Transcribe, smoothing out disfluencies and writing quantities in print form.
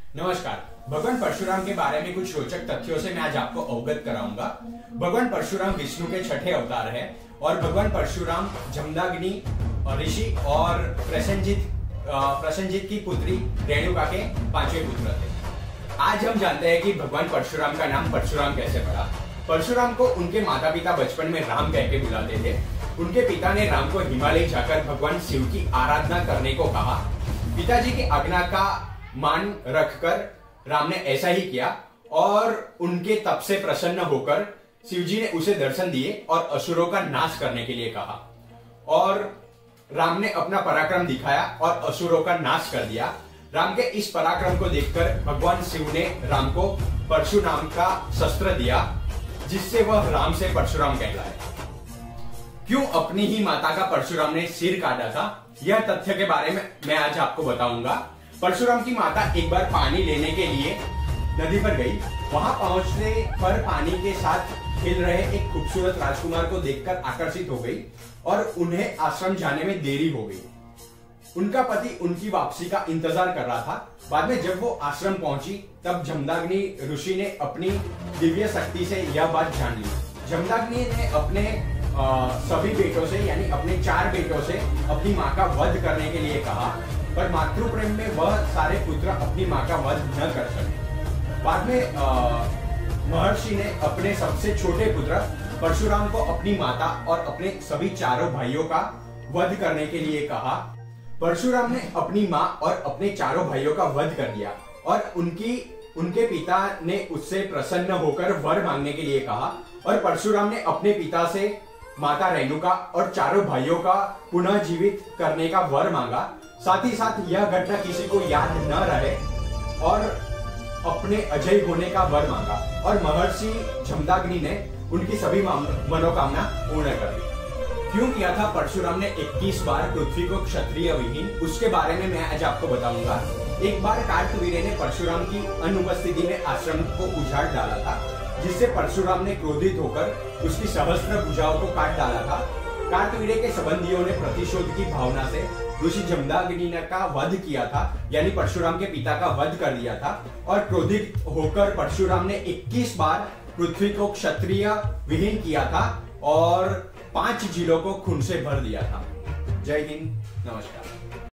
नमस्कार। भगवान परशुराम के बारे में कुछ रोचक तथ्यों से मैं आज आपको अवगत कराऊंगा। भगवान परशुराम विष्णु के छठे अवतार है और भगवान परशुराम जमदग्नि ऋषि और प्रसेनजित की पुत्री रेणुका के पांचवें पुत्र थे। आज हम जानते हैं कि भगवान परशुराम का नाम परशुराम कैसे पड़ा। परशुराम को उनके माता पिता बचपन में राम कह के बुलाते थे। उनके पिता ने राम को हिमालय जाकर भगवान शिव की आराधना करने को कहा। पिताजी की आज्ञा का मान रखकर राम ने ऐसा ही किया और उनके तप से प्रसन्न होकर शिवजी ने उसे दर्शन दिए और असुरों का नाश करने के लिए कहा और राम ने अपना पराक्रम दिखाया और असुरों का नाश कर दिया। राम के इस पराक्रम को देखकर भगवान शिव ने राम को परशु नाम का शस्त्र दिया, जिससे वह राम से परशुराम कहलाए। क्यों अपनी ही माता का परशुराम ने सिर काटा था, यह तथ्य के बारे में मैं आज आपको बताऊंगा। परशुराम की माता एक बार पानी लेने के लिए नदी पर गई। वहां पहुंचने पर पानी के साथ खेल रहे एक खूबसूरत राजकुमार को देखकर आकर्षित हो गई और उन्हें आश्रम जाने में देरी हो गई। उनका पति उनकी वापसी का इंतजार कर रहा था। बाद में जब वो आश्रम पहुंची तब जमदग्नि ऋषि ने अपनी दिव्य शक्ति से यह बात जान ली। जमदग्नि ने अपने सभी बेटों से यानी अपने 4 बेटों से अपनी माँ का वध करने के लिए कहा, पर मातृ प्रेम में वह सारे पुत्र अपनी माँ का वध न कर सके। बाद में महर्षि ने अपने सबसे छोटे पुत्र परशुराम को अपनी माता और अपने सभी 4 भाइयों का वध करने के लिए कहा। परशुराम ने अपनी माँ और अपने 4 भाइयों का वध कर दिया और उनके पिता ने उससे प्रसन्न होकर वर मांगने के लिए कहा और परशुराम ने अपने पिता से माता रेणुका और 4 भाइयों का पुनः जीवित करने का वर मांगा। साथ ही साथ यह घटना किसी को याद न रहे और अपने अजय होने का वर मांगा और महर्षि जमदग्नि ने उनकी सभी मनोकामना पूर्ण कर दी। क्यों किया था परशुराम ने 21 बार पृथ्वी को क्षत्रिय विहीन, उसके बारे में मैं आज आपको बताऊंगा। एक बार कार्तवीर्य ने परशुराम की अनुपस्थिति में आश्रम को उजाड़ डाला था, जिससे परशुराम ने क्रोधित होकर उसकी सहस्त्र भुजाओं को काट डाला था। कार्तवीर्य के संबंधियों ने प्रतिशोध की भावना से ऋषि जमदग्नि का वध किया था, यानी परशुराम के पिता का वध कर दिया था और क्रोधित होकर परशुराम ने 21 बार पृथ्वी को क्षत्रिय विहीन किया था और 5 जिलों को खून से भर दिया था। जय हिंद, नमस्कार।